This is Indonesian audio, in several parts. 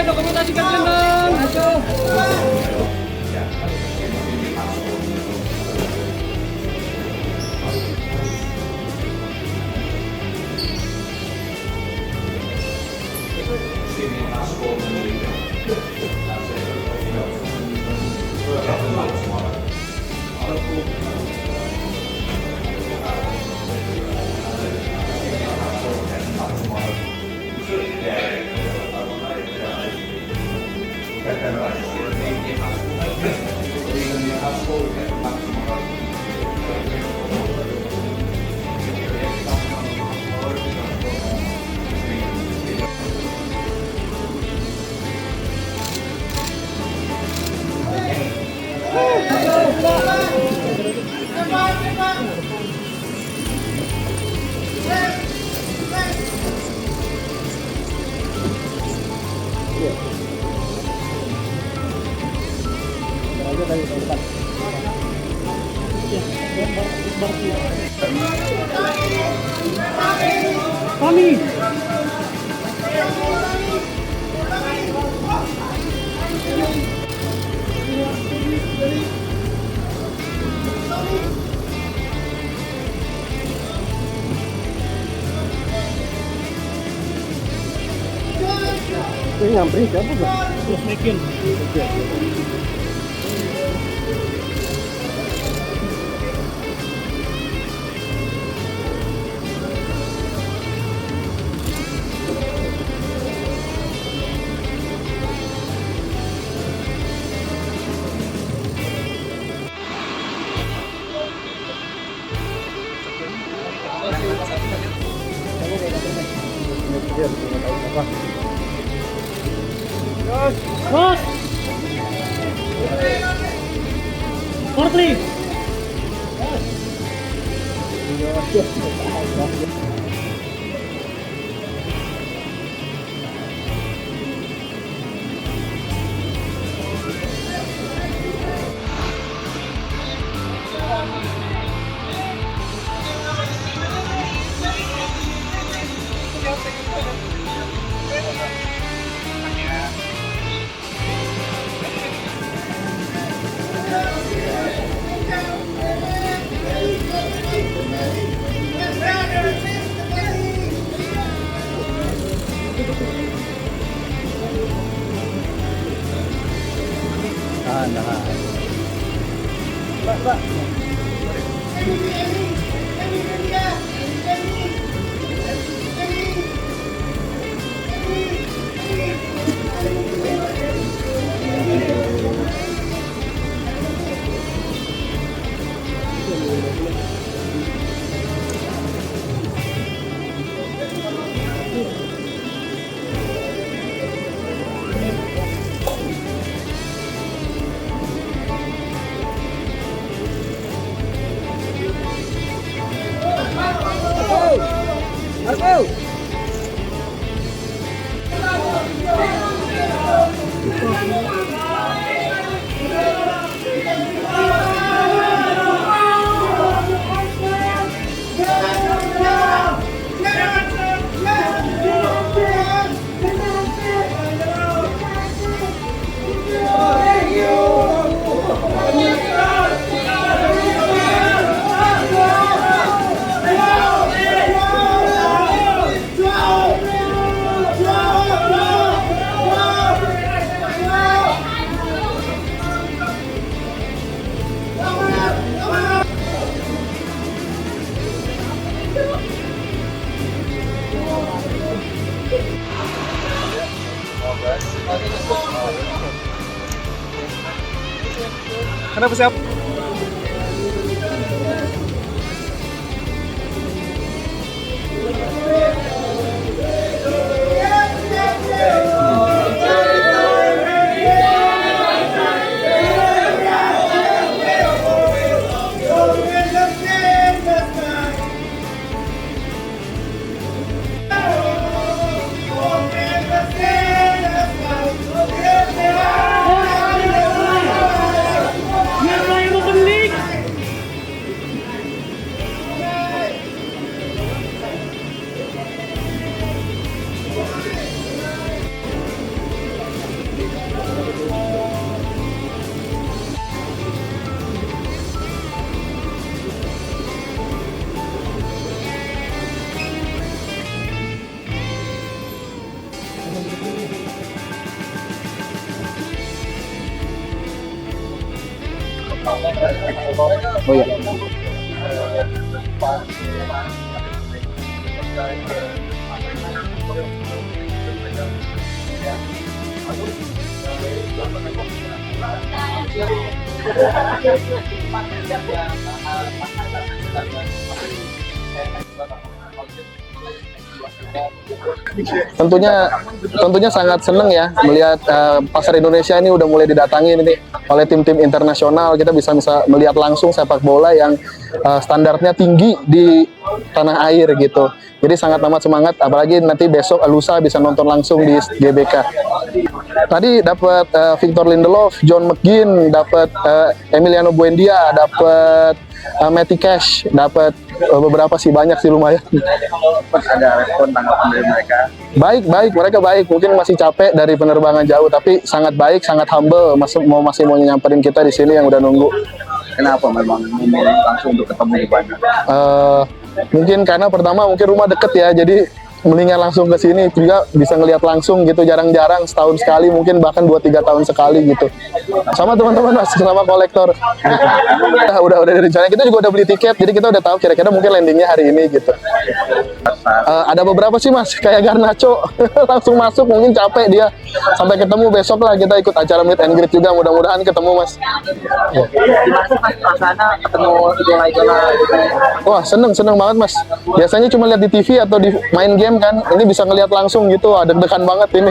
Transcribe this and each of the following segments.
Dokumentasi kalian dong. Kami ini nyamperin siapa bro? Terus naikin. Bos, Portly. Tahan. Mbak. Marco. Kenapa siap? Yang lain Oh iya. Tentunya sangat seneng ya melihat pasar Indonesia ini udah mulai didatangi ini oleh tim-tim internasional. Kita bisa melihat langsung sepak bola yang standarnya tinggi di tanah air gitu. Jadi sangat amat semangat, apalagi nanti besok lusa bisa nonton langsung di GBK. Tadi dapat Victor Lindelof, John McGinn, dapat Emiliano Buendia, dapat Matty Cash, dapat beberapa sih, banyak sih, lumayan. Ada respon tanggapan dari mereka? Baik, mereka baik. Mungkin masih capek dari penerbangan jauh, tapi sangat baik, sangat humble. Masih mau nyamperin kita di sini yang udah nunggu. Kenapa memang memilih langsung untuk ketemu di Bandung? Mungkin karena pertama mungkin rumah deket ya, jadi mendingan langsung ke sini juga bisa ngelihat langsung gitu, jarang-jarang, setahun sekali, mungkin bahkan 2-3 tahun sekali gitu. Sama teman-teman Mas, sama kolektor. Udah direncanain, kita juga udah beli tiket, jadi kita udah tahu kira-kira mungkin landingnya hari ini gitu. Ada beberapa sih Mas, kayak Garnacho langsung masuk, mungkin capek dia. Sampai ketemu besok lah, kita ikut acara meet and greet juga, mudah-mudahan ketemu Mas. Gimana sih Mas perasaannya ketemu idola-idola? Wah, seneng banget Mas. Biasanya cuma lihat di TV atau di main game kan, ini bisa ngelihat langsung gitu, deg-degan banget ini.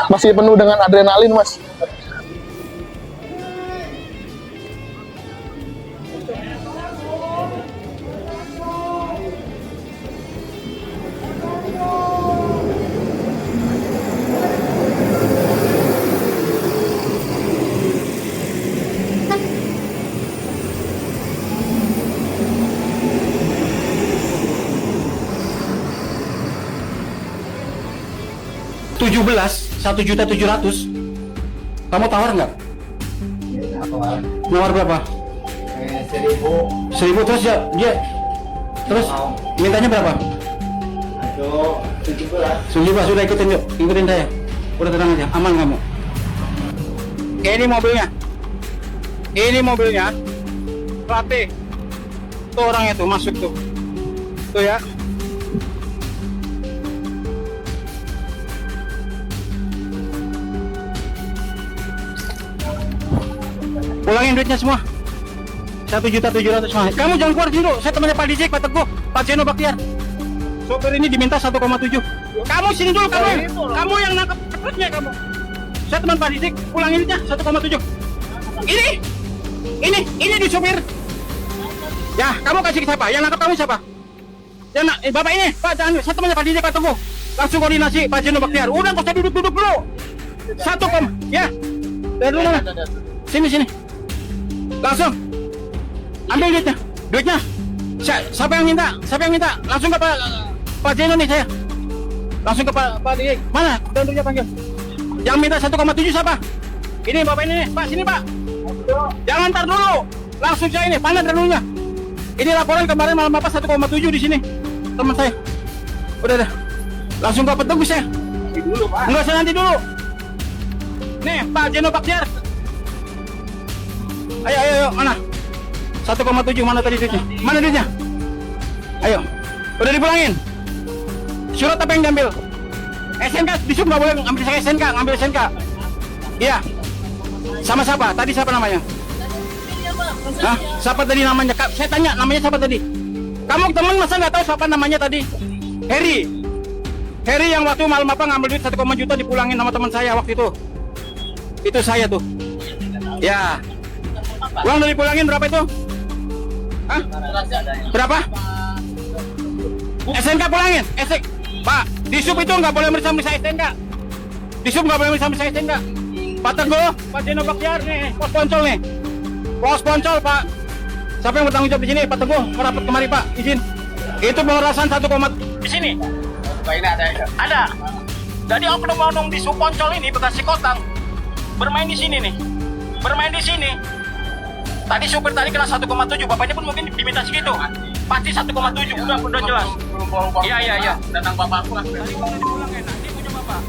Masih penuh dengan adrenalin Mas. $1.700.000. Kamu tawar nggak? Nawar berapa? 1.000 terus dia terus mintanya berapa? 17. Sudah ikutin saya. Udah tenang aja, aman kamu. Ini mobilnya. Pelatih. Tuh orangnya tuh masuk tuh. Tuh ya. Pulangin duitnya semua. 1.700.000 semua. Kamu jangan keluar dulu. Saya temannya Pak Dizik, Pak Teguh, Pak Zeno Baktiar. Sopir ini diminta 1,7. Kamu sini dulu, kamu yang nangkep cepetnya kamu. Saya teman Pak Dizik, pulangin duitnya 1,7. Ini di sopir. Ya, kamu kasih ke siapa? Yang nangkep kamu siapa? Bapak ini, Pak, jangan. Saya temannya Pak Dizik, Pak Teguh. Langsung koordinasi Pak Zeno Baktiar. Udah, nggak usah duduk dulu. 1, ya. Dari dulu mana? Sini. Langsung ambil duitnya. Siapa yang minta? Langsung ke Pak Zeno nih saya. Langsung ke Pak Didik. Mana? Duitnya panggil. Yang minta 1,7 siapa? Ini Bapak ini nih. Pak, sini Pak. Jangan ntar dulu. Langsung saya ini. Mana dulunya? Ini laporan kemarin malam apa 1,7 di sini. Teman saya. Udah. Langsung ke petugas ya. Enggak usah nanti dulu. Nih, Pak Zeno Baktiar. Ayo, mana? 1,7, mana tadi duitnya? Mana duitnya? Ayo, udah dipulangin. Surat apa yang diambil? SNK, disub nggak boleh ngambil SNK, ngambil SNK. Iya. Sama siapa? Tadi siapa namanya? Hah? Siapa tadi namanya? Saya tanya, namanya siapa tadi? Kamu teman masa nggak tahu siapa namanya tadi? Harry yang waktu malam apa ngambil duit 1, juta dipulangin sama teman saya waktu itu. Itu saya tuh. Ya. Uang udah dipulangin berapa itu? Hah? Berapa? SNK pulangin. Pak, di sub itu nggak boleh meriksa SNK. Di sub nggak boleh meriksa SNK. Pak Teguh, Pak Zeno Baktiar nih, pos Poncol nih. Pos Poncol Pak. Siapa yang bertanggung jawab di sini? Pak Teguh, merapat kemari Pak, izin. Itu pengerasan 1, di sini. Ini Ada. Jadi oknum-oknum di sub Poncol ini Bekasi Kotang bermain di sini nih. Tadi supir tadi kena 1,7, bapaknya pun mungkin diminta segitu. Pasti 1,7, udah jelas. Iya. Datang bapakku lah. Tadi uang dipulangin, nanti punya bapak.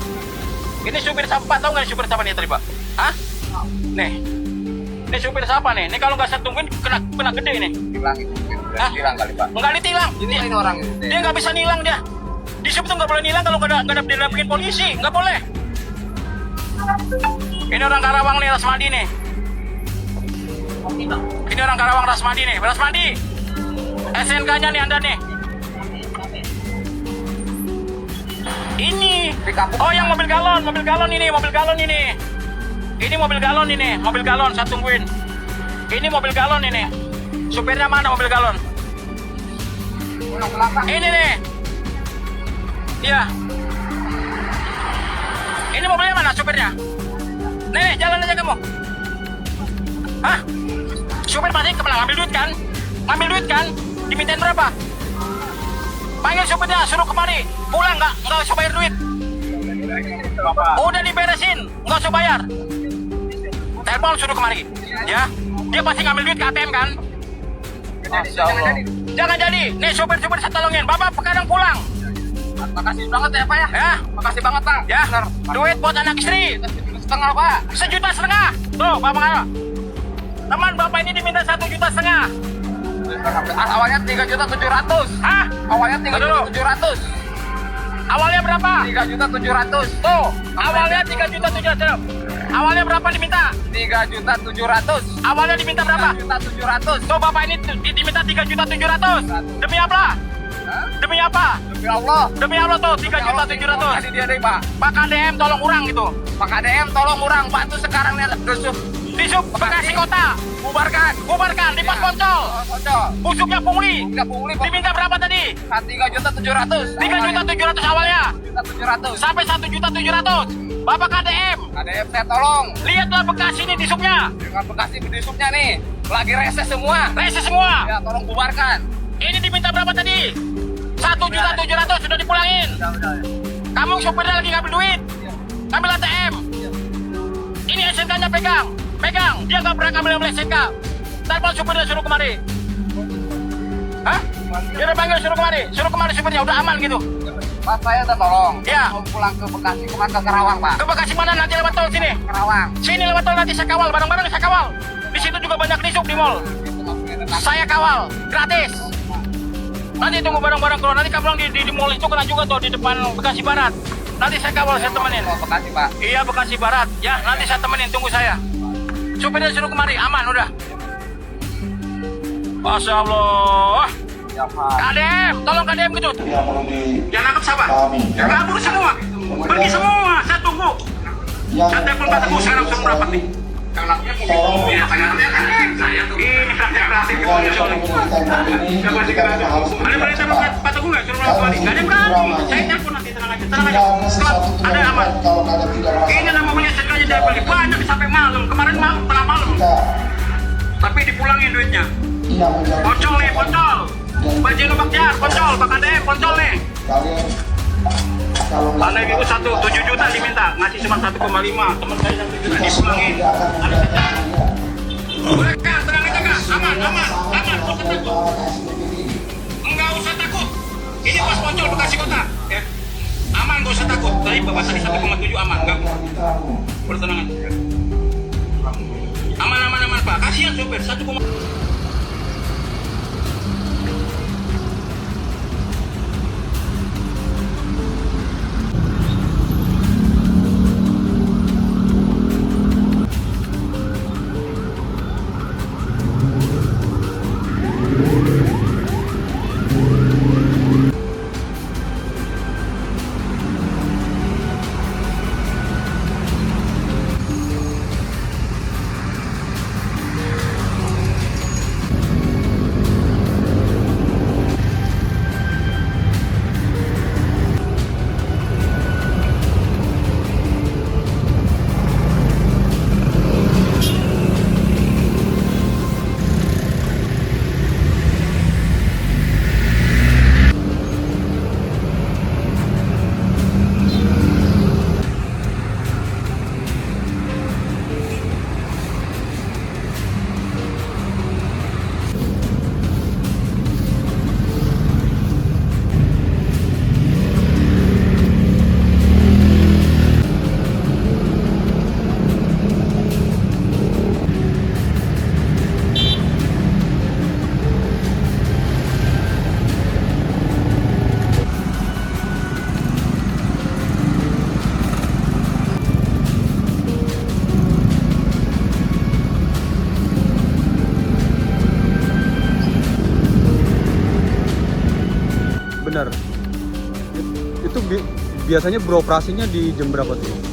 Ini supir sampah, tahu nggak supir sampah nih tadi Pak? Hah? Nih, Ini supir siapa nih? Ini kalau nggak saya tungguin kena gede nih. Tilang itu. Hah? Tilang kali Pak. Enggak ditilang. Ini orang itu. Dia nggak bisa nilang dia. Di sub tuh nggak boleh nilang kalau nggak ada didampingin polisi, nggak boleh. Ini orang Karawang nih, Rasmadi nih. Ini orang Karawang Rasmadi nih, Rasmadi. SNK-nya nih Anda nih. Ini. Oh yang mobil galon ini, mobil galon ini. Ini mobil galon ini, mobil galon saya tungguin. Ini mobil galon ini. Supirnya mana mobil galon? Ini nih. Iya. Ini mobilnya mana supirnya? Nih, jalan aja kamu. Hah? Supir pasti kemana? Ngambil duit kan? Ngambil duit kan? Dimintain berapa? Panggil supirnya, suruh kemari. Pulang nggak usah bayar duit. Udah diberesin, nggak usah bayar. Telepon suruh kemari. Ya, dia pasti ngambil duit ke ATM kan? Jangan jadi. Nih supir-supir saya tolongin. Bapak kadang pulang. Makasih banget ya Pak ya. Ya, Makasih banget Pak. ya. Duit buat anak istri. Setengah Pak. 1,5 juta. Tuh, Bapak ada. Teman Bapak ini diminta 1,5 juta. Awalnya 3.700.000. Hah? Awalnya 3.700.000. Awalnya berapa? 3.700.000. Tuh, awalnya 3,7 juta. Awalnya berapa diminta? 3.700.000. Awalnya diminta berapa? 3.700.000. Tuh, Bapak ini diminta 3,7 juta. Demi apa? Demi apa? Demi Allah. Demi Allah tuh 3,7 juta. Kasih dia deh Pak. Pak KDM tolong urang gitu. Pak KDM tolong urang Pak tuh sekarang nih rusuk. Di sub Bekasi Kota. Bubarkan di pos Poncol. Kocok. Busuknya pungli. Enggak pungli Pak. Diminta berapa tadi? 3.700.000. 3,7 juta awalnya. 3.700.000. Sampai 1,7 juta. Bapak KDM, KDM saya tolong. lihatlah Bekasi ini di subnya. Dengan Bekasi di subnya nih. Lagi reses semua. Reses semua. Ya tolong bubarkan. Ini diminta berapa tadi? 1,7 juta sudah dipulangin. Kamu supirnya lagi ngambil duit. Ngambil ATM. Ini SNK-nya pegang. Dia nggak pernah ngambil SNK. Telepon supirnya suruh kemari. Hah? Dia udah panggil suruh kemari supirnya udah aman gitu. Pak saya udah tolong. Ya. Mau pulang ke Bekasi, bukan ke Karawang Pak. Ke Bekasi mana nanti lewat tol sini? Karawang. Sini lewat tol nanti saya kawal, barang-barang saya kawal. Di situ juga banyak disuk di mall. Saya kawal, gratis. Nanti tunggu barang-barang keluar. Nanti kamu di mall itu kena juga tuh di depan Bekasi Barat. Nanti saya kawal, saya temenin. Oh, Bekasi Pak. Iya Bekasi Barat. Ya nanti saya temenin, tunggu saya. Supirnya suruh kemari, aman udah. Masya Allah. Ya Pak. KDM, tolong KDM gitu. yang perlu Yang nangkep siapa? dipahami. Kabur semua. Pergi semua, saya tunggu. Yang Saya telepon Pak Teguh sekarang suruh rapat nih. tolong Ini praktek-praktek kepolisian. Ada perintah Pak Teguh nggak suruh melakukan ini? Nggak ada yang berani. Saya telepon nanti, tenang aja. Setelah ada aman. kalau ada tidak Ini namanya sengaja dia beli banyak sampai malam. Kemarin malam, tengah malam. Tapi dipulangin duitnya. Poncol nih, poncol. Bajino Bakjar, poncol. Pak KDM, poncol nih. Karena itu 1,7 juta diminta, ngasih cuma 1,5. Teman saya yang 7 juta dipulangin. Kak, tenang aja Kak. Aman, gak usah takut. Enggak usah takut. Ini pos poncol Bekasi Kota. Ya. Aman, gak usah takut. Tadi Bapak tadi 1,7 aman, enggak. Bertenang aja. Aman Pak. Kasihan sopir 1,7. benar. Itu biasanya beroperasinya di jam berapa tuh?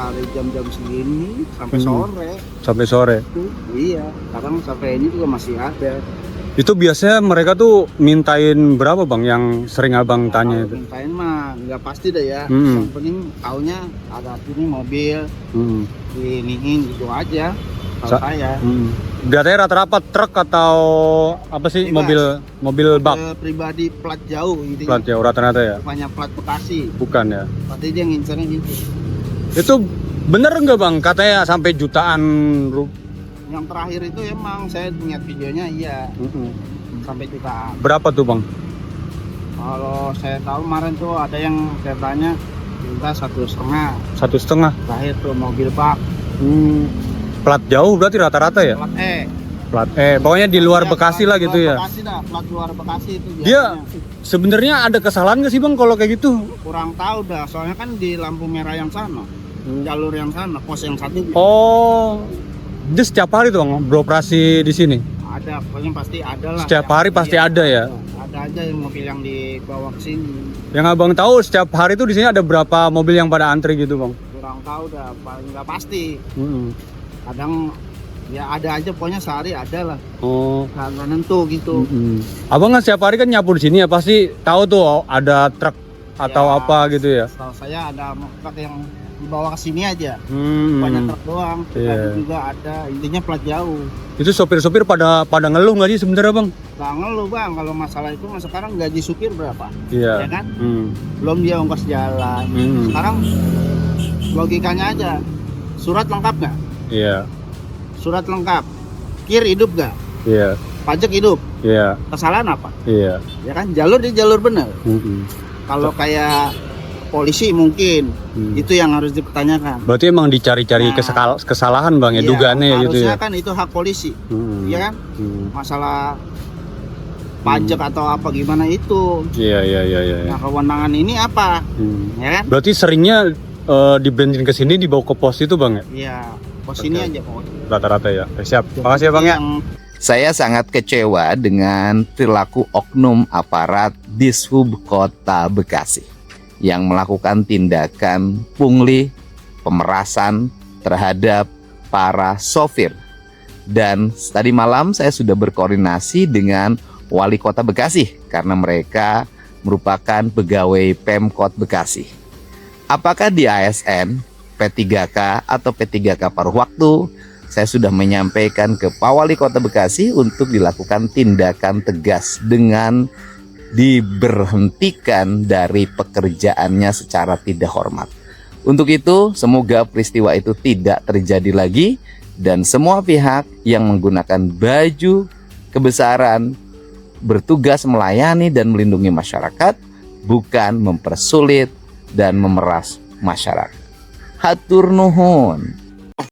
Hari jam-jam segini sampai sore. Sampai sore. Iya, kadang sampai ini juga masih ada. Itu biasanya mereka tuh mintain berapa bang yang sering abang tanya itu? Mintain mah nggak pasti deh ya. Hmm. Yang penting taunya ada ini mobil, diiniin gitu aja. Kalau saya. Biasanya rata-rata truk atau apa sih? Bebas. Mobil bak? Pribadi plat jauh gitu. Plat jauh rata-rata ya? Banyak plat Bekasi. Bukan ya? Berarti dia ngincernya gitu. Itu bener nggak bang? Katanya sampai jutaan Yang terakhir itu emang saya lihat videonya iya. Sampai jutaan. Berapa tuh bang? Kalau saya tahu kemarin tuh ada yang saya tanya minta 1,5. 1,5. Terakhir tuh mobil bak. Plat jauh berarti rata-rata ya? Plat E. Plat pokoknya di luar Bekasi lah gitu ya. Bekasi dah, plat luar Bekasi itu Dia biasanya. sebenarnya ada kesalahan nggak sih bang kalau kayak gitu? Kurang tahu dah, soalnya kan di lampu merah yang sana, jalur yang sana, pos yang satu Oh, dia setiap hari tuh bang beroperasi di sini. ada, pokoknya pasti ada lah. Setiap hari pasti ada ya? Ada aja yang mobil yang dibawa ke sini. Yang abang tahu setiap hari tuh di sini ada berapa mobil yang pada antri gitu bang? Kurang tahu dah, paling nggak pasti. Kadang ya ada aja, pokoknya sehari ada lah. Oh. Nggak nentu gitu. Abang kan setiap hari kan nyapu di sini ya, pasti tahu tuh ada truk atau Ya, apa gitu ya. Setahu saya ada truk yang dibawa ke sini aja. Hmm. Banyak truk doang. Iya. Tadi juga ada, intinya plat jauh. Itu sopir-sopir pada ngeluh nggak sih sebenarnya bang? Nggak ngeluh bang, kalau masalah itu mas sekarang gaji supir berapa? Iya. Ya kan? Belum dia ongkos jalan. Sekarang logikanya aja, surat lengkap nggak? Iya. Surat lengkap, kir hidup nggak? Iya. Pajak hidup? Iya. Kesalahan apa? Iya. Ya kan, jalur di jalur benar. Kalau kayak polisi mungkin itu yang harus dipertanyakan. Berarti emang dicari-cari kesalahan bang ya, Iya, dugaannya ya gitu ya. harusnya kan itu hak polisi, ya kan? Masalah pajak atau apa gimana itu. Iya. Nah, kewenangan ini apa? Ya kan? Berarti seringnya di bensin ke sini dibawa ke pos itu bang ya? Iya, pos ini aja pokoknya. Rata-rata ya. Siap. Makasih ya bang ya. Saya sangat kecewa dengan perilaku oknum aparat Dishub Kota Bekasi yang melakukan tindakan pungli, pemerasan terhadap para sopir. Dan tadi malam saya sudah berkoordinasi dengan Wali Kota Bekasi karena mereka merupakan pegawai Pemkot Bekasi. Apakah di ASN, P3K atau P3K paruh waktu, saya sudah menyampaikan ke Pak Wali Kota Bekasi untuk dilakukan tindakan tegas dengan diberhentikan dari pekerjaannya secara tidak hormat. Untuk itu, semoga peristiwa itu tidak terjadi lagi dan semua pihak yang menggunakan baju kebesaran bertugas melayani dan melindungi masyarakat, bukan mempersulit dan memeras masyarakat. Hatur nuhun.